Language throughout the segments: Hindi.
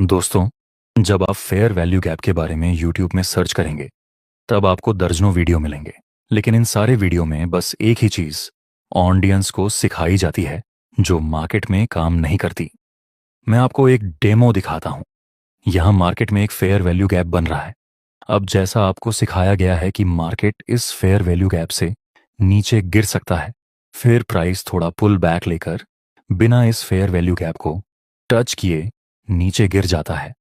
दोस्तों, जब आप फेयर वैल्यू गैप के बारे में यूट्यूब में सर्च करेंगे तब आपको दर्जनों वीडियो मिलेंगे। लेकिन इन सारे वीडियो में बस एक ही चीज़ ऑडियंस को सिखाई जाती है जो मार्केट में काम नहीं करती। मैं आपको एक डेमो दिखाता हूँ। यहाँ मार्केट में एक फेयर वैल्यू गैप बन रहा है। अब जैसा आपको सिखाया गया है कि मार्केट इस फेयर वैल्यू गैप से नीचे गिर सकता है, फिर प्राइस थोड़ा पुल बैक लेकर बिना इस फेयर वैल्यू गैप को टच किए नीचे गिर जाता है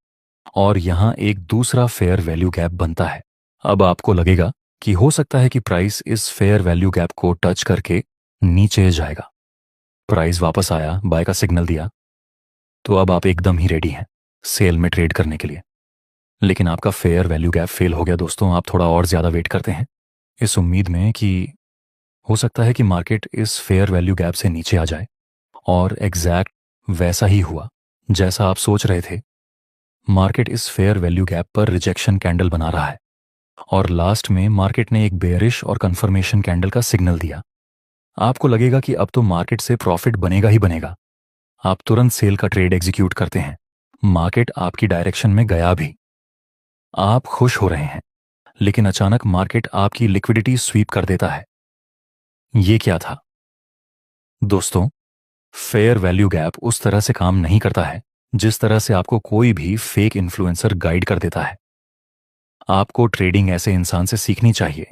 और यहाँ एक दूसरा फेयर वैल्यू गैप बनता है। अब आपको लगेगा कि हो सकता है कि प्राइस इस फेयर वैल्यू गैप को टच करके नीचे जाएगा। प्राइस वापस आया, बाय का सिग्नल दिया, तो अब आप एकदम ही रेडी हैं सेल में ट्रेड करने के लिए। लेकिन आपका फेयर वैल्यू गैप फेल हो गया दोस्तों। आप थोड़ा और ज़्यादा वेट करते हैं इस उम्मीद में कि हो सकता है कि मार्केट इस फेयर वैल्यू गैप से नीचे आ जाए, और एग्जैक्ट वैसा ही हुआ जैसा आप सोच रहे थे। मार्केट इस फेयर वैल्यू गैप पर रिजेक्शन कैंडल बना रहा है और लास्ट में मार्केट ने एक बेयरिश और कंफर्मेशन कैंडल का सिग्नल दिया। आपको लगेगा कि अब तो मार्केट से प्रॉफिट बनेगा ही बनेगा। आप तुरंत सेल का ट्रेड एग्जीक्यूट करते हैं। मार्केट आपकी डायरेक्शन में गया भी, आप खुश हो रहे हैं, लेकिन अचानक मार्केट आपकी लिक्विडिटी स्वीप कर देता है। ये क्या था दोस्तों? फेयर वैल्यू गैप उस तरह से काम नहीं करता है जिस तरह से आपको कोई भी फेक इन्फ्लुएंसर गाइड कर देता है। आपको ट्रेडिंग ऐसे इंसान से सीखनी चाहिए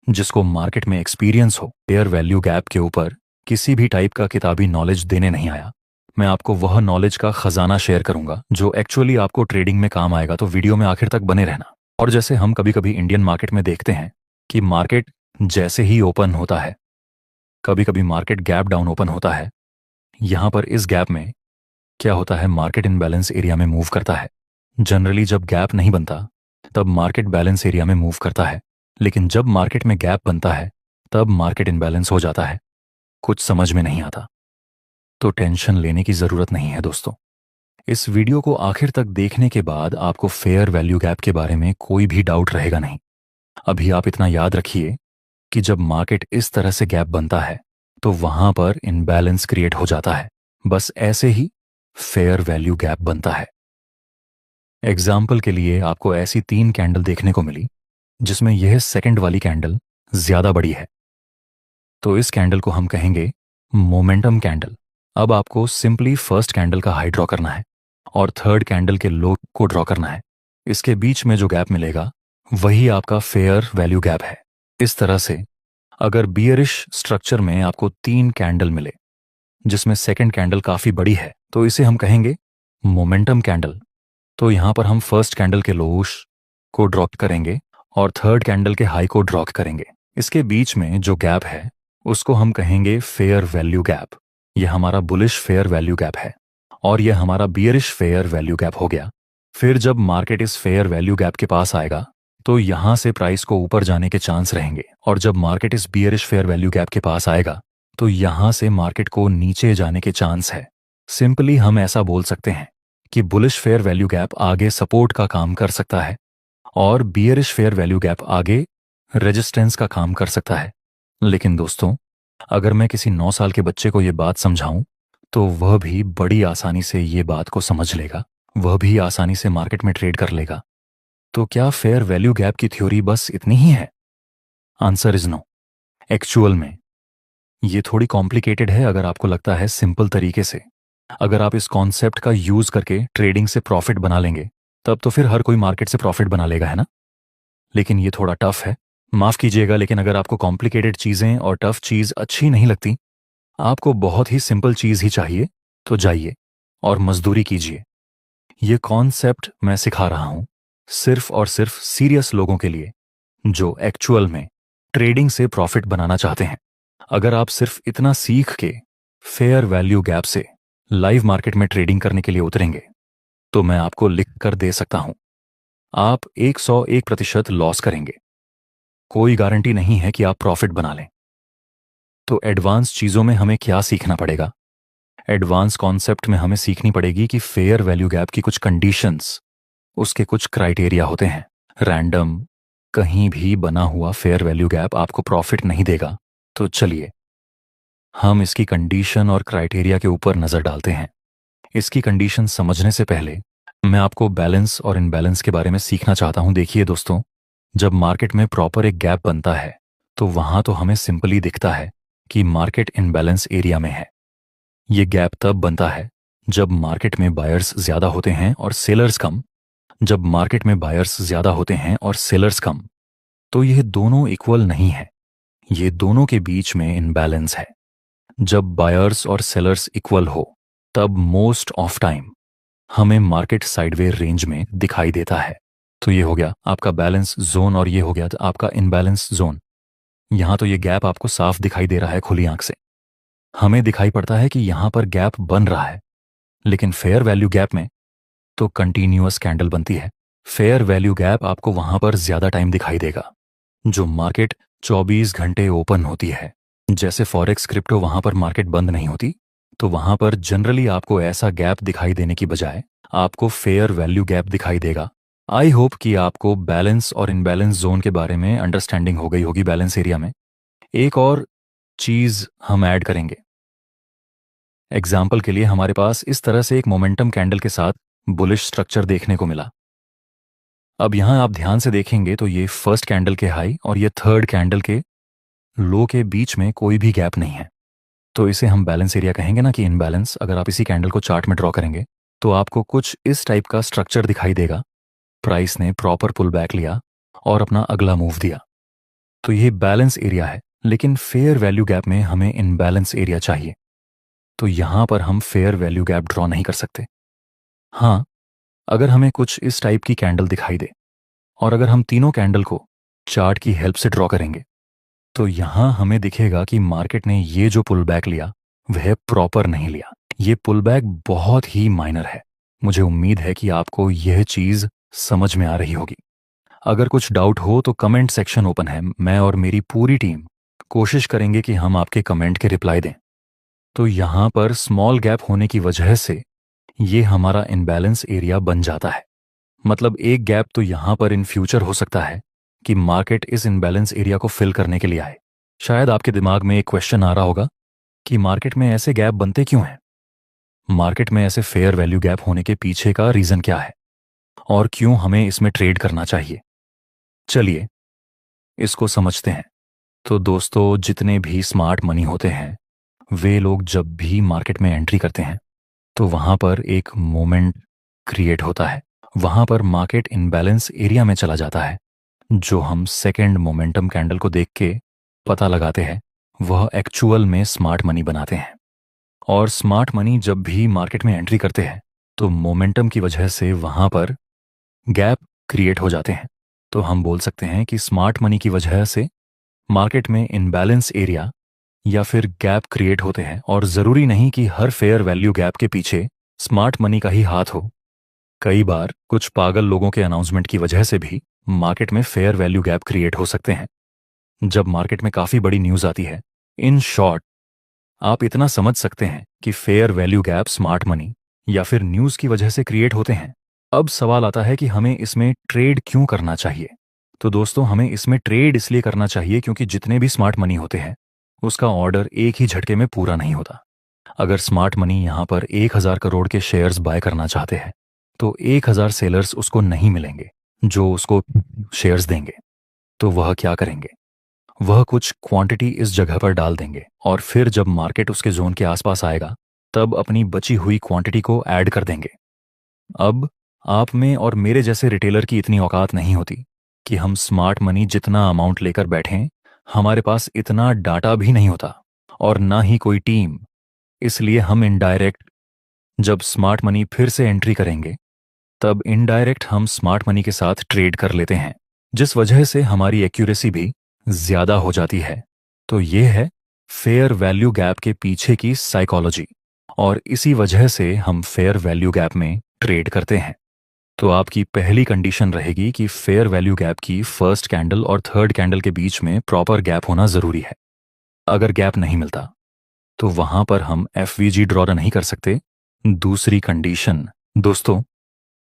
जिसको मार्केट में एक्सपीरियंस हो। फेयर वैल्यू गैप के ऊपर किसी भी टाइप का किताबी नॉलेज देने नहीं आया। मैं आपको वह नॉलेज का खजाना शेयर करूंगा जो एक्चुअली आपको ट्रेडिंग में काम आएगा। तो वीडियो में आखिर तक बने रहना। और जैसे हम कभी कभी इंडियन मार्केट में देखते हैं कि मार्केट जैसे ही ओपन होता है, कभी कभी मार्केट गैप डाउन ओपन होता है। यहां पर इस गैप में क्या होता है, मार्केट इन बैलेंस एरिया में मूव करता है। जनरली जब गैप नहीं बनता तब मार्केट बैलेंस एरिया में मूव करता है, लेकिन जब मार्केट में गैप बनता है तब मार्केट इनबैलेंस हो जाता है। कुछ समझ में नहीं आता तो टेंशन लेने की जरूरत नहीं है दोस्तों। इस वीडियो को आखिर तक देखने के बाद आपको फेयर वैल्यू गैप के बारे में कोई भी डाउट रहेगा नहीं। अभी आप इतना याद रखिए कि जब मार्केट इस तरह से गैप बनता है तो वहां पर इनबैलेंस क्रिएट हो जाता है। बस ऐसे ही फेयर वैल्यू गैप बनता है। एग्जाम्पल के लिए आपको ऐसी 3 कैंडल देखने को मिली जिसमें यह सेकंड वाली कैंडल ज्यादा बड़ी है, तो इस कैंडल को हम कहेंगे मोमेंटम कैंडल। अब आपको सिंपली फर्स्ट कैंडल का हाई ड्रॉ करना है और थर्ड कैंडल के लो को ड्रॉ करना है। इसके बीच में जो गैप मिलेगा वही आपका फेयर वैल्यू गैप है। इस तरह से अगर बियरिश स्ट्रक्चर में आपको 3 कैंडल मिले जिसमें सेकंड कैंडल काफी बड़ी है तो इसे हम कहेंगे मोमेंटम कैंडल। तो यहां पर हम फर्स्ट कैंडल के लोश को ड्रॉ करेंगे और थर्ड कैंडल के हाई को ड्रॉ करेंगे। इसके बीच में जो गैप है उसको हम कहेंगे फेयर वैल्यू गैप। यह हमारा बुलिश फेयर वैल्यू गैप है और यह हमारा बियरिश फेयर वैल्यू गैप हो गया। फिर जब मार्केट इस फेयर वैल्यू गैप के पास आएगा तो यहां से प्राइस को ऊपर जाने के चांस रहेंगे, और जब मार्केट इस बियरिश फेयर वैल्यू गैप के पास आएगा तो यहां से मार्केट को नीचे जाने के चांस है। सिंपली हम ऐसा बोल सकते हैं कि बुलिश फेयर वैल्यू गैप आगे सपोर्ट का काम कर सकता है और बियरिश फेयर वैल्यू गैप आगे रेजिस्टेंस का काम कर सकता है। लेकिन दोस्तों, अगर मैं किसी 9 साल के बच्चे को यह बात समझाऊं तो वह भी बड़ी आसानी से ये बात को समझ लेगा, वह भी आसानी से मार्केट में ट्रेड कर लेगा। तो क्या फेयर वैल्यू गैप की थ्योरी बस इतनी ही है? Answer is no. एक्चुअल में ये थोड़ी कॉम्प्लिकेटेड है। अगर आपको लगता है सिंपल तरीके से अगर आप इस कॉन्सेप्ट का यूज करके ट्रेडिंग से प्रॉफिट बना लेंगे तब तो फिर हर कोई मार्केट से प्रॉफिट बना लेगा, है ना? लेकिन ये थोड़ा टफ है, माफ कीजिएगा। लेकिन अगर आपको कॉम्प्लिकेटेड चीजें और टफ चीज अच्छी नहीं लगती, आपको बहुत ही सिंपल चीज ही चाहिए, तो जाइए और मजदूरी कीजिए। ये कॉन्सेप्ट मैं सिखा रहा हूं सिर्फ और सिर्फ सीरियस लोगों के लिए जो एक्चुअल में ट्रेडिंग से प्रॉफिट बनाना चाहते हैं। अगर आप सिर्फ इतना सीख के फेयर वैल्यू गैप से लाइव मार्केट में ट्रेडिंग करने के लिए उतरेंगे तो मैं आपको लिख कर दे सकता हूं, आप 101% लॉस करेंगे। कोई गारंटी नहीं है कि आप प्रॉफिट बना लें। तो एडवांस चीजों में हमें क्या सीखना पड़ेगा? एडवांस कॉन्सेप्ट में हमें सीखनी पड़ेगी कि फेयर वैल्यू गैप की कुछ कंडीशंस, उसके कुछ क्राइटेरिया होते हैं। रैंडम कहीं भी बना हुआ फेयर वैल्यू गैप आपको प्रॉफिट नहीं देगा। तो चलिए हम इसकी कंडीशन और क्राइटेरिया के ऊपर नजर डालते हैं। इसकी कंडीशन समझने से पहले मैं आपको बैलेंस और इनबैलेंस के बारे में सीखना चाहता हूं। देखिए दोस्तों, जब मार्केट में प्रॉपर एक गैप बनता है तो वहां तो हमें सिंपली दिखता है कि मार्केट इनबैलेंस एरिया में है। ये गैप तब बनता है जब मार्केट में बायर्स ज्यादा होते हैं और सेलर्स कम। जब मार्केट में बायर्स ज्यादा होते हैं और सेलर्स कम, तो यह दोनों इक्वल नहीं है। ये दोनों के बीच में इनबैलेंस है। जब बायर्स और सेलर्स इक्वल हो, तब मोस्ट ऑफ टाइम हमें मार्केट साइडवे रेंज में दिखाई देता है। तो ये हो गया आपका बैलेंस जोन और ये हो गया आपका इनबैलेंस जोन। यहां तो ये गैप आपको साफ दिखाई दे रहा है खुली आंख से। हमें दिखाई पड़ता है कि यहां पर गैप बन रहा है, लेकिन फेयर वैल्यू गैप में तो कंटिन्यूअस कैंडल बनती है। फेयर वैल्यू गैप आपको वहां पर ज्यादा टाइम दिखाई देगा। जो मार्केट 24 घंटे ओपन होती है, जैसे फॉरेक्स क्रिप्टो, वहां पर मार्केट बंद नहीं होती, तो वहां पर जनरली आपको ऐसा गैप दिखाई देने की बजाय आपको फेयर वैल्यू गैप दिखाई देगा। आई होप कि आपको बैलेंस और इनबैलेंस जोन के बारे में अंडरस्टैंडिंग हो गई होगी। बैलेंस एरिया में एक और चीज हम ऐड करेंगे। एग्जाम्पल के लिए हमारे पास इस तरह से एक मोमेंटम कैंडल के साथ बुलिश स्ट्रक्चर देखने को मिला। अब यहां आप ध्यान से देखेंगे तो ये फर्स्ट कैंडल के हाई और ये थर्ड कैंडल के लो के बीच में कोई भी गैप नहीं है। तो इसे हम बैलेंस एरिया कहेंगे ना कि इनबैलेंस। अगर आप इसी कैंडल को चार्ट में ड्रॉ करेंगे तो आपको कुछ इस टाइप का स्ट्रक्चर दिखाई देगा। प्राइस ने प्रॉपर पुल बैक लिया और अपना अगला मूव दिया। तो ये बैलेंस एरिया है, लेकिन फेयर वैल्यू गैप में हमें इनबैलेंस एरिया चाहिए। तो यहां पर हम फेयर वैल्यू गैप ड्रॉ नहीं कर सकते। हाँ, अगर हमें कुछ इस टाइप की कैंडल दिखाई दे और अगर हम तीनों कैंडल को चार्ट की हेल्प से ड्रॉ करेंगे तो यहां हमें दिखेगा कि मार्केट ने ये जो पुल बैक लिया वह प्रॉपर नहीं लिया। ये पुल बैक बहुत ही माइनर है। मुझे उम्मीद है कि आपको यह चीज समझ में आ रही होगी। अगर कुछ डाउट हो तो कमेंट सेक्शन ओपन है। मैं और मेरी पूरी टीम कोशिश करेंगे कि हम आपके कमेंट के रिप्लाई दें। तो यहां पर स्मॉल गैप होने की वजह से ये हमारा इनबैलेंस एरिया बन जाता है। मतलब एक गैप तो यहां पर इन फ्यूचर हो सकता है कि मार्केट इस इनबैलेंस एरिया को फिल करने के लिए आए। शायद आपके दिमाग में एक क्वेश्चन आ रहा होगा कि मार्केट में ऐसे गैप बनते क्यों हैं? मार्केट में ऐसे फेयर वैल्यू गैप होने के पीछे का रीजन क्या है और क्यों हमें इसमें ट्रेड करना चाहिए? चलिए इसको समझते हैं। तो दोस्तों, जितने भी स्मार्ट मनी होते हैं वे लोग जब भी मार्केट में एंट्री करते हैं तो वहां पर एक मोमेंट क्रिएट होता है। वहां पर मार्केट इनबैलेंस एरिया में चला जाता है। जो हम सेकेंड मोमेंटम कैंडल को देख के पता लगाते हैं, वह एक्चुअल में स्मार्ट मनी बनाते हैं। और स्मार्ट मनी जब भी मार्केट में एंट्री करते हैं तो मोमेंटम की वजह से वहां पर गैप क्रिएट हो जाते हैं। तो हम बोल सकते हैं कि स्मार्ट मनी की वजह से मार्केट में इनबैलेंस एरिया या फिर गैप क्रिएट होते हैं। और जरूरी नहीं कि हर फेयर वैल्यू गैप के पीछे स्मार्ट मनी का ही हाथ हो। कई बार कुछ पागल लोगों के अनाउंसमेंट की वजह से भी मार्केट में फेयर वैल्यू गैप क्रिएट हो सकते हैं। जब मार्केट में काफी बड़ी न्यूज आती है, इन शॉर्ट आप इतना समझ सकते हैं कि fair value gap smart money या फिर न्यूज की वजह से क्रिएट होते हैं। अब सवाल आता है कि हमें इसमें ट्रेड क्यों करना चाहिए? तो दोस्तों, हमें इसमें ट्रेड इसलिए करना चाहिए क्योंकि जितने भी स्मार्ट मनी होते हैं उसका ऑर्डर एक ही झटके में पूरा नहीं होता। अगर स्मार्ट मनी यहां पर 1000 करोड़ के शेयर्स बाय करना चाहते हैं तो 1000 सेलर्स उसको नहीं मिलेंगे जो उसको शेयर्स देंगे। तो वह क्या करेंगे? वह कुछ क्वांटिटी इस जगह पर डाल देंगे और फिर जब मार्केट उसके जोन के आसपास आएगा तब अपनी बची हुई क्वांटिटी को ऐड कर देंगे। अब आप में और मेरे जैसे रिटेलर की इतनी औकात नहीं होती कि हम स्मार्ट मनी जितना अमाउंट लेकर बैठें। हमारे पास इतना डाटा भी नहीं होता और ना ही कोई टीम। इसलिए हम इनडायरेक्ट जब स्मार्ट मनी फिर से एंट्री करेंगे तब इनडायरेक्ट हम स्मार्ट मनी के साथ ट्रेड कर लेते हैं, जिस वजह से हमारी एक्यूरेसी भी ज्यादा हो जाती है। तो यह है फेयर वैल्यू गैप के पीछे की साइकोलॉजी और इसी वजह से हम फेयर वैल्यू गैप में ट्रेड करते हैं। तो आपकी पहली कंडीशन रहेगी कि फेयर वैल्यू गैप की फर्स्ट कैंडल और थर्ड कैंडल के बीच में प्रॉपर गैप होना जरूरी है। अगर गैप नहीं मिलता तो वहां पर हम एफवीजी ड्रॉ नहीं कर सकते। दूसरी कंडीशन, दोस्तों,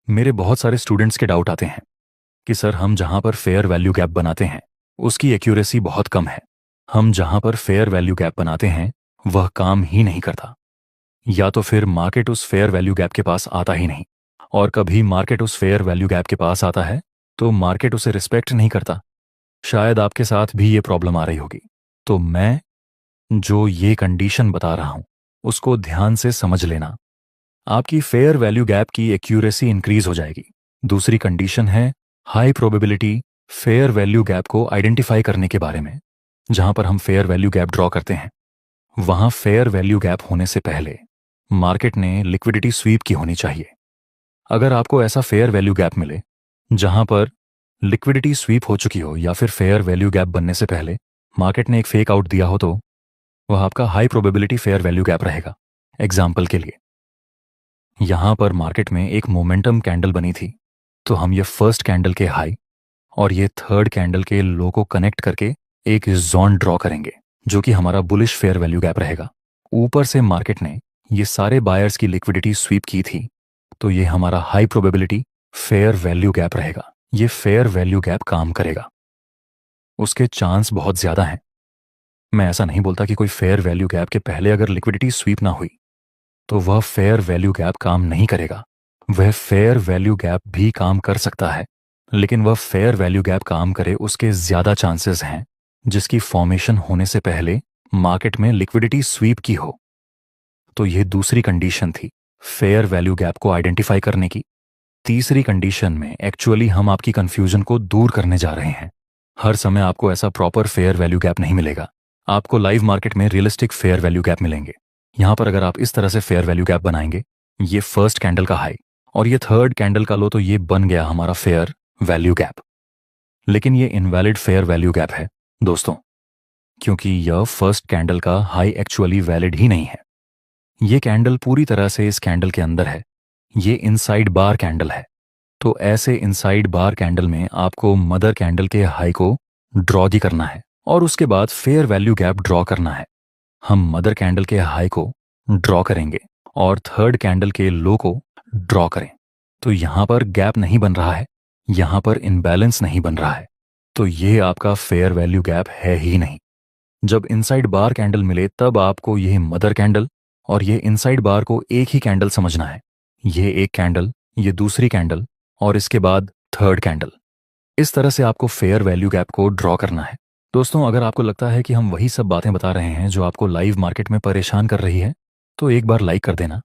मेरे बहुत सारे स्टूडेंट्स के डाउट आते हैं कि सर, हम जहां पर फेयर वैल्यू गैप बनाते हैं उसकी एक्यूरेसी बहुत कम है। हम जहां पर फेयर वैल्यू गैप बनाते हैं वह काम ही नहीं करता, या तो फिर मार्केट उस फेयर वैल्यू गैप के पास आता ही नहीं। और कभी मार्केट उस फेयर वैल्यू गैप के पास आता है तो मार्केट उसे रिस्पेक्ट नहीं करता। शायद आपके साथ भी ये प्रॉब्लम आ रही होगी। तो मैं जो ये कंडीशन बता रहा हूं उसको ध्यान से समझ लेना। आपकी फेयर वैल्यू गैप की एक्यूरेसी इंक्रीज हो जाएगी। दूसरी कंडीशन है high probability fair value gap को आइडेंटिफाई करने के बारे में। जहां पर हम फेयर वैल्यू गैप ड्रॉ करते हैं वहां फेयर वैल्यू गैप होने से पहले मार्केट ने लिक्विडिटी स्वीप की होनी चाहिए। अगर आपको ऐसा फेयर वैल्यू गैप मिले जहां पर लिक्विडिटी स्वीप हो चुकी हो या फिर फेयर वैल्यू गैप बनने से पहले मार्केट ने एक फेक आउट दिया हो तो वह आपका high probability fair value gap रहेगा। एग्जाम्पल के लिए यहां पर मार्केट में एक मोमेंटम कैंडल बनी थी तो हम ये फर्स्ट कैंडल के हाई और ये थर्ड कैंडल के लो को कनेक्ट करके एक जोन ड्रॉ करेंगे जो कि हमारा बुलिश फेयर वैल्यू गैप रहेगा। ऊपर से मार्केट ने ये सारे बायर्स की लिक्विडिटी स्वीप की थी तो ये हमारा high probability fair value gap रहेगा। ये फेयर वैल्यू गैप काम करेगा, उसके चांस बहुत ज्यादा हैं। मैं ऐसा नहीं बोलता कि कोई फेयर वैल्यू गैप के पहले अगर लिक्विडिटी स्वीप ना हुई तो वह फेयर वैल्यू गैप काम नहीं करेगा। वह फेयर वैल्यू गैप भी काम कर सकता है, लेकिन वह फेयर वैल्यू गैप काम करे उसके ज्यादा चांसेस हैं जिसकी फॉर्मेशन होने से पहले मार्केट में लिक्विडिटी स्वीप की हो। तो यह दूसरी कंडीशन थी फेयर वैल्यू गैप को आइडेंटिफाई करने की। तीसरी कंडीशन में एक्चुअली हम आपकी कंफ्यूजन को दूर करने जा रहे हैं। हर समय आपको ऐसा प्रॉपर फेयर वैल्यू गैप नहीं मिलेगा। आपको लाइव मार्केट में रियलिस्टिक फेयर वैल्यू गैप मिलेंगे। यहां पर अगर आप इस तरह से फेयर वैल्यू गैप बनाएंगे, ये फर्स्ट कैंडल का हाई और ये थर्ड कैंडल का लो, तो ये बन गया हमारा फेयर वैल्यू गैप। लेकिन ये इनवैलिड फेयर वैल्यू गैप है दोस्तों, क्योंकि यह फर्स्ट कैंडल का हाई एक्चुअली वैलिड ही नहीं है। ये कैंडल पूरी तरह से इस कैंडल के अंदर है। ये इनसाइड बार कैंडल है। तो ऐसे इनसाइड बार कैंडल में आपको मदर कैंडल के हाई को ड्रॉ भी करना है और उसके बाद फेयर वैल्यू गैप ड्रॉ करना है। हम मदर कैंडल के हाई को ड्रॉ करेंगे और थर्ड कैंडल के लो को ड्रॉ करें। तो यहां पर गैप नहीं बन रहा है, यहां पर इनबैलेंस नहीं बन रहा है। तो ये आपका फेयर वैल्यू गैप है ही नहीं। जब इनसाइड बार कैंडल मिले तब आपको यह मदर कैंडल और ये इनसाइड बार को एक ही कैंडल समझना है। ये एक कैंडल, ये दूसरी कैंडल और इसके बाद थर्ड कैंडल। इस तरह से आपको फेयर वैल्यू गैप को ड्रॉ करना है। दोस्तों, अगर आपको लगता है कि हम वही सब बातें बता रहे हैं जो आपको लाइव मार्केट में परेशान कर रही है तो एक बार लाइक कर देना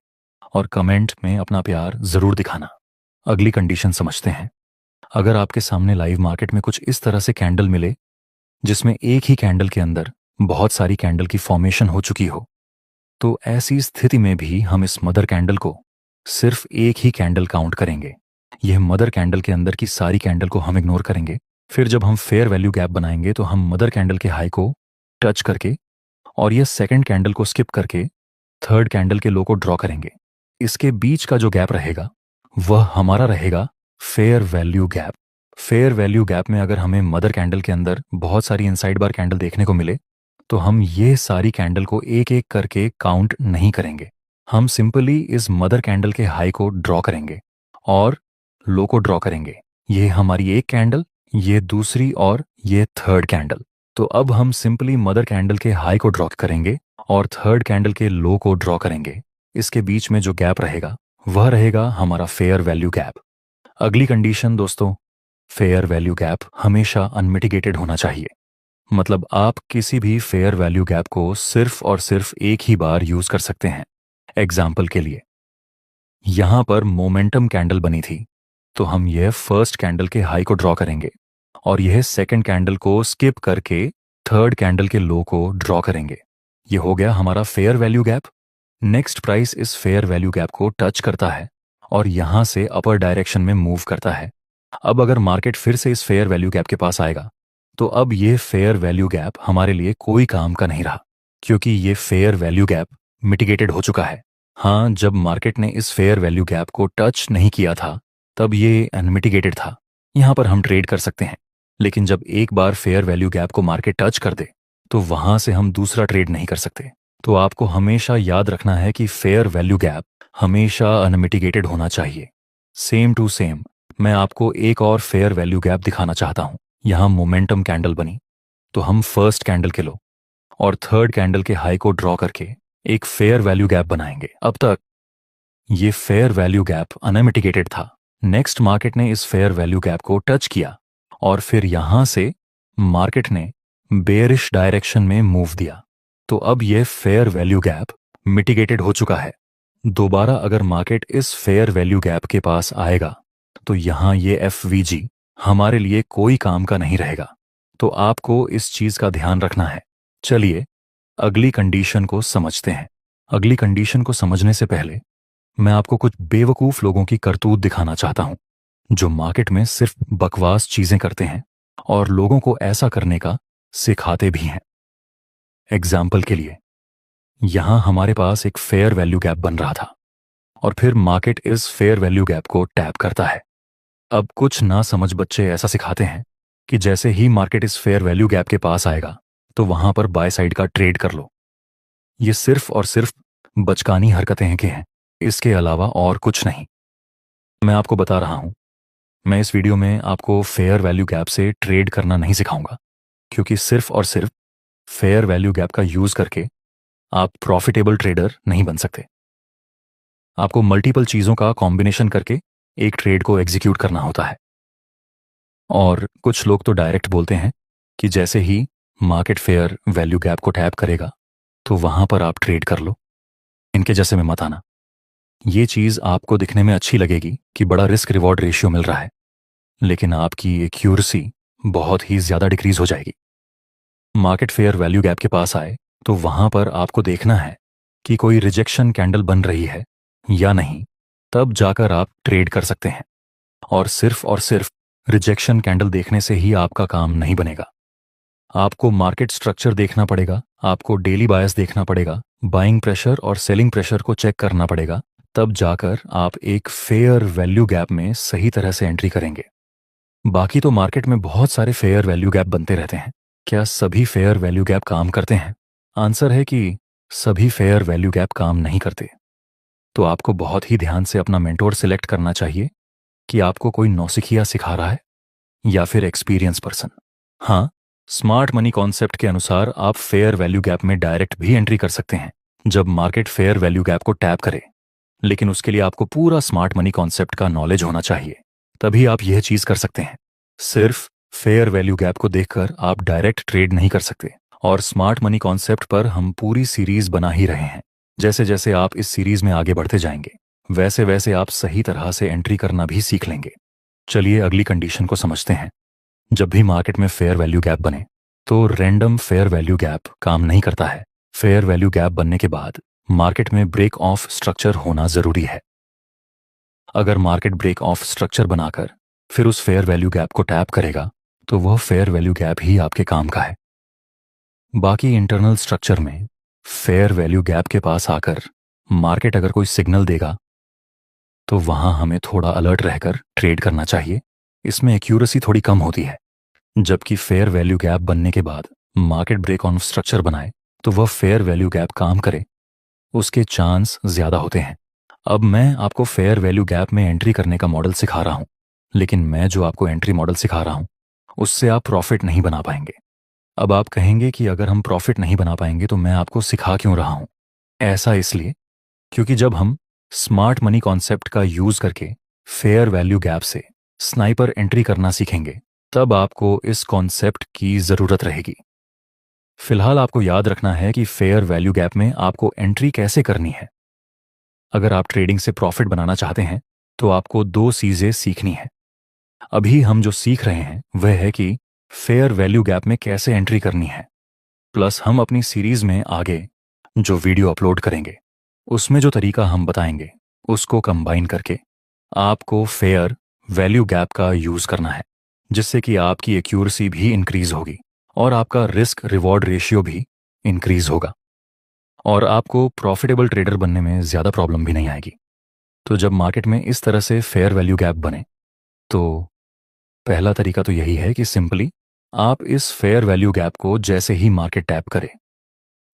और कमेंट में अपना प्यार जरूर दिखाना। अगली कंडीशन समझते हैं। अगर आपके सामने लाइव मार्केट में कुछ इस तरह से कैंडल मिले जिसमें एक ही कैंडल के अंदर बहुत सारी कैंडल की फॉर्मेशन हो चुकी हो, तो ऐसी स्थिति में भी हम इस मदर कैंडल को सिर्फ एक ही कैंडल काउंट करेंगे। यह मदर कैंडल के अंदर की सारी कैंडल को हम इग्नोर करेंगे। फिर जब हम फेयर वैल्यू गैप बनाएंगे तो हम मदर कैंडल के हाई को टच करके और यह सेकंड कैंडल को स्किप करके थर्ड कैंडल के लो को ड्रॉ करेंगे। इसके बीच का जो गैप रहेगा वह हमारा रहेगा fair value gap. Fair value gap में अगर हमें मदर कैंडल के अंदर बहुत सारी इनसाइड बार कैंडल देखने को मिले तो हम ये सारी कैंडल को एक एक करके काउंट नहीं करेंगे। हम सिंपली इस मदर कैंडल के हाई को ड्रॉ करेंगे और लो को ड्रॉ करेंगे। ये हमारी एक कैंडल, ये दूसरी और ये थर्ड कैंडल। तो अब हम सिंपली मदर कैंडल के हाई को ड्रॉ करेंगे और थर्ड कैंडल के लो को ड्रॉ करेंगे। इसके बीच में जो गैप रहेगा वह रहेगा हमारा फेयर वैल्यू गैप। अगली कंडीशन दोस्तों, फेयर वैल्यू गैप हमेशा अनमिटिगेटेड होना चाहिए। मतलब आप किसी भी फेयर वैल्यू गैप को सिर्फ और सिर्फ एक ही बार यूज कर सकते हैं। एग्जाम्पल के लिए यहां पर मोमेंटम कैंडल बनी थी तो हम यह फर्स्ट कैंडल के हाई को ड्रॉ करेंगे और यह सेकंड कैंडल को स्किप करके थर्ड कैंडल के लो को ड्रॉ करेंगे। यह हो गया हमारा fair value gap. Next price इस फेयर वैल्यू गैप को टच करता है और यहां से अपर डायरेक्शन में मूव करता है। अब अगर मार्केट फिर से इस फेयर वैल्यू गैप के पास आएगा तो अब ये फेयर वैल्यू गैप हमारे लिए कोई काम का नहीं रहा, क्योंकि ये फेयर वैल्यू गैप मिटिगेटेड हो चुका है। हाँ, जब मार्केट ने इस फेयर वैल्यू गैप को टच नहीं किया था तब ये अनमिटिगेटेड था। यहां पर हम ट्रेड कर सकते हैं, लेकिन जब एक बार फेयर वैल्यू गैप को मार्केट टच कर दे तो वहां से हम दूसरा ट्रेड नहीं कर सकते। तो आपको हमेशा याद रखना है कि फेयर वैल्यू गैप हमेशा अनमिटिगेटेड होना चाहिए। सेम टू सेम मैं आपको एक और फेयर वैल्यू गैप दिखाना चाहता हूं। यहां मोमेंटम कैंडल बनी तो हम फर्स्ट कैंडल के लो और थर्ड कैंडल के हाई को ड्रॉ करके एक फेयर वैल्यू गैप बनाएंगे। अब तक ये फेयर वैल्यू गैप अनमिटिगेटेड था। नेक्स्ट मार्केट ने इस फेयर वैल्यू गैप को टच किया और फिर यहां से मार्केट ने बेयरिश डायरेक्शन में मूव दिया। तो अब ये फेयर वैल्यू गैप मिटिगेटेड हो चुका है। दोबारा अगर मार्केट इस फेयर वैल्यू गैप के पास आएगा तो यहां ये एफवीजी हमारे लिए कोई काम का नहीं रहेगा। तो आपको इस चीज का ध्यान रखना है। चलिए अगली कंडीशन को समझते हैं। अगली कंडीशन को समझने से पहले मैं आपको कुछ बेवकूफ लोगों की करतूत दिखाना चाहता हूं, जो मार्केट में सिर्फ बकवास चीजें करते हैं और लोगों को ऐसा करने का सिखाते भी हैं। एग्जाम्पल के लिए, यहां हमारे पास एक फेयर वैल्यू गैप बन रहा था और फिर मार्केट इस फेयर वैल्यू गैप को टैप करता है। अब कुछ ना समझ बच्चे ऐसा सिखाते हैं कि जैसे ही मार्केट इस फेयर वैल्यू गैप के पास आएगा तो वहां पर बाय साइड का ट्रेड कर लो। ये सिर्फ और सिर्फ बचकानी हरकतें के हैं, इसके अलावा और कुछ नहीं। मैं आपको बता रहा हूं, मैं इस वीडियो में आपको फेयर वैल्यू गैप से ट्रेड करना नहीं सिखाऊंगा, क्योंकि सिर्फ और सिर्फ फेयर वैल्यू गैप का यूज करके आप प्रॉफिटेबल ट्रेडर नहीं बन सकते। आपको मल्टीपल चीजों का कॉम्बिनेशन करके एक ट्रेड को एग्जीक्यूट करना होता है। और कुछ लोग तो डायरेक्ट बोलते हैं कि जैसे ही मार्केट फेयर वैल्यू गैप को टैप करेगा तो वहां पर आप ट्रेड कर लो। इनके जैसे में मत आना। ये चीज आपको दिखने में अच्छी लगेगी कि बड़ा रिस्क रिवॉर्ड रेशियो मिल रहा है, लेकिन आपकी एक्यूरेसी बहुत ही ज्यादा डिक्रीज हो जाएगी। मार्केट फेयर वैल्यू गैप के पास आए तो वहां पर आपको देखना है कि कोई रिजेक्शन कैंडल बन रही है या नहीं, तब जाकर आप ट्रेड कर सकते हैं। और सिर्फ रिजेक्शन कैंडल देखने से ही आपका काम नहीं बनेगा। आपको मार्केट स्ट्रक्चर देखना पड़ेगा, आपको डेली बायस देखना पड़ेगा, बाइंग प्रेशर और सेलिंग प्रेशर को चेक करना पड़ेगा, तब जाकर आप एक फेयर वैल्यू गैप में सही तरह से एंट्री करेंगे। बाकी तो मार्केट में बहुत सारे फेयर वैल्यू गैप बनते रहते हैं। क्या सभी फेयर वैल्यू गैप काम करते हैं? आंसर है कि सभी फेयर वैल्यू गैप काम नहीं करते। तो आपको बहुत ही ध्यान से अपना मेंटोर सिलेक्ट करना चाहिए कि आपको कोई नौसिखिया सिखा रहा है या फिर एक्सपीरियंस पर्सन। हाँ, स्मार्ट मनी कॉन्सेप्ट के अनुसार आप फेयर वैल्यू गैप में डायरेक्ट भी एंट्री कर सकते हैं जब मार्केट फेयर वैल्यू गैप को टैप करे, लेकिन उसके लिए आपको पूरा स्मार्ट मनी कॉन्सेप्ट का नॉलेज होना चाहिए, तभी आप यह चीज कर सकते हैं। सिर्फ फेयर वैल्यू गैप को देखकर आप डायरेक्ट ट्रेड नहीं कर सकते। और स्मार्ट मनी कॉन्सेप्ट पर हम पूरी सीरीज बना ही रहे हैं। जैसे जैसे आप इस सीरीज में आगे बढ़ते जाएंगे वैसे वैसे आप सही तरह से एंट्री करना भी सीख लेंगे। चलिए अगली कंडीशन को समझते हैं। जब भी मार्केट में फेयर वैल्यू गैप बने तो रैंडम फेयर वैल्यू गैप काम नहीं करता है। फेयर वैल्यू गैप बनने के बाद मार्केट में ब्रेक ऑफ स्ट्रक्चर होना जरूरी है। अगर मार्केट ब्रेक ऑफ स्ट्रक्चर बनाकर फिर उस फेयर वैल्यू गैप को टैप करेगा तो वह फेयर वैल्यू गैप ही आपके काम का है। बाकी इंटरनल स्ट्रक्चर में फेयर वैल्यू गैप के पास आकर मार्केट अगर कोई सिग्नल देगा तो वहां हमें थोड़ा अलर्ट रहकर ट्रेड करना चाहिए। इसमें एक्यूरेसी थोड़ी कम होती है। जबकि फेयर वैल्यू गैप बनने के बाद मार्केट ब्रेक ऑन स्ट्रक्चर बनाए तो वह फेयर वैल्यू गैप काम करे, उसके चांस ज्यादा होते हैं। अब मैं आपको फेयर वैल्यू गैप में एंट्री करने का मॉडल सिखा रहा हूं, लेकिन मैं जो आपको एंट्री मॉडल सिखा रहा हूं उससे आप प्रॉफिट नहीं बना पाएंगे। अब आप कहेंगे कि अगर हम प्रॉफिट नहीं बना पाएंगे तो मैं आपको सिखा क्यों रहा हूं? ऐसा इसलिए क्योंकि जब हम स्मार्ट मनी कॉन्सेप्ट का यूज करके फेयर वैल्यू गैप से स्नाइपर एंट्री करना सीखेंगे तब आपको इस कॉन्सेप्ट की जरूरत रहेगी। फिलहाल आपको याद रखना है कि फेयर वैल्यू गैप में आपको एंट्री कैसे करनी है। अगर आप ट्रेडिंग से प्रॉफिट बनाना चाहते हैं तो आपको दो चीजें सीखनी है। अभी हम जो सीख रहे हैं वह है कि फेयर वैल्यू गैप में कैसे एंट्री करनी है, प्लस हम अपनी सीरीज में आगे जो वीडियो अपलोड करेंगे उसमें जो तरीका हम बताएंगे उसको कंबाइन करके आपको फेयर वैल्यू गैप का यूज करना है, जिससे कि आपकी एक्यूरेसी भी इंक्रीज होगी और आपका रिस्क रिवॉर्ड रेशियो भी इंक्रीज होगा और आपको प्रॉफिटेबल ट्रेडर बनने में ज्यादा प्रॉब्लम भी नहीं आएगी। तो जब मार्केट में इस तरह से फेयर वैल्यू गैप बने तो पहला तरीका तो यही है कि सिंपली आप इस फेयर वैल्यू गैप को जैसे ही मार्केट टैप करे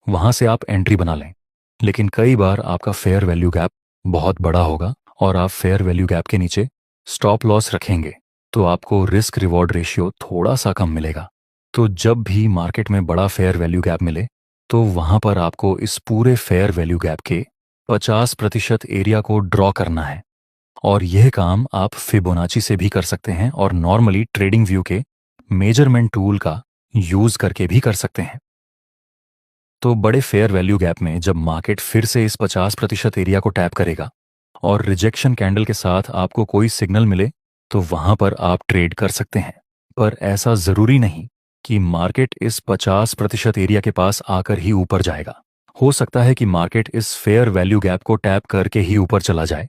वहां से आप एंट्री बना लें। लेकिन कई बार आपका फेयर वैल्यू गैप बहुत बड़ा होगा और आप फेयर वैल्यू गैप के नीचे स्टॉप लॉस रखेंगे तो आपको रिस्क रिवॉर्ड रेशियो थोड़ा सा कम मिलेगा। तो जब भी मार्केट में बड़ा फेयर वैल्यू गैप मिले तो वहां पर आपको इस पूरे फेयर वैल्यू गैप के 50% एरिया को ड्रॉ करना है। और यह काम आप फिबोनाची से भी कर सकते हैं और नॉर्मली ट्रेडिंग व्यू के मेजरमेंट टूल का यूज करके भी कर सकते हैं। तो बड़े फेयर वैल्यू गैप में जब मार्केट फिर से इस 50% एरिया को टैप करेगा और रिजेक्शन कैंडल के साथ आपको कोई सिग्नल मिले तो वहां पर आप ट्रेड कर सकते हैं। पर ऐसा जरूरी नहीं कि मार्केट इस 50% एरिया के पास आकर ही ऊपर जाएगा। हो सकता है कि मार्केट इस फेयर वैल्यू गैप को टैप करके ही ऊपर चला जाए।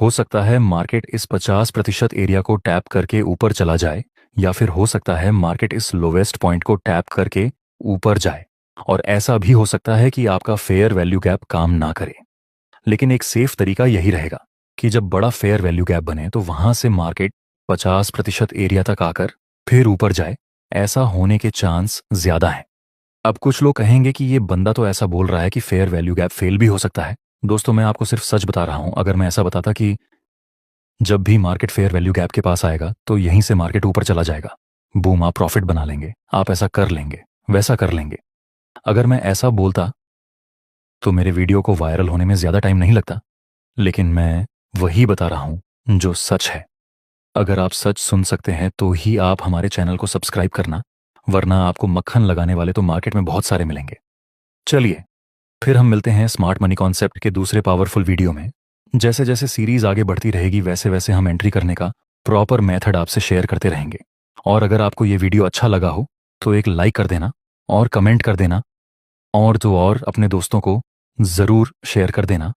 हो सकता है मार्केट इस 50% एरिया को टैप करके ऊपर चला जाए, या फिर हो सकता है मार्केट इस लोवेस्ट पॉइंट को टैप करके ऊपर जाए। और ऐसा भी हो सकता है कि आपका फेयर वैल्यू गैप काम ना करे। लेकिन एक सेफ तरीका यही रहेगा कि जब बड़ा फेयर वैल्यू गैप बने तो वहां से मार्केट 50% एरिया तक आकर फिर ऊपर जाए। ऐसा होने के चांस ज्यादा है। अब कुछ लोग कहेंगे कि ये बंदा तो ऐसा बोल रहा है कि फेयर वैल्यू गैप फेल भी हो सकता है। दोस्तों, मैं आपको सिर्फ सच बता रहा हूं। अगर मैं ऐसा बताता कि जब भी मार्केट फेयर वैल्यू गैप के पास आएगा तो यहीं से मार्केट ऊपर चला जाएगा, बूम, आप प्रॉफिट बना लेंगे, आप ऐसा कर लेंगे, वैसा कर लेंगे, अगर मैं ऐसा बोलता तो मेरे वीडियो को वायरल होने में ज्यादा टाइम नहीं लगता। लेकिन मैं वही बता रहा हूं जो सच है। अगर आप सच सुन सकते हैं तो ही आप हमारे चैनल को सब्सक्राइब करना, वरना आपको मक्खन लगाने वाले तो मार्केट में बहुत सारे मिलेंगे। चलिए, फिर हम मिलते हैं स्मार्ट मनी कॉन्सेप्ट के दूसरे पावरफुल वीडियो में। जैसे जैसे सीरीज आगे बढ़ती रहेगी वैसे वैसे हम एंट्री करने का प्रॉपर मेथड आपसे शेयर करते रहेंगे। और अगर आपको ये वीडियो अच्छा लगा हो तो एक लाइक कर देना और कमेंट कर देना, और तो और अपने दोस्तों को ज़रूर शेयर कर देना।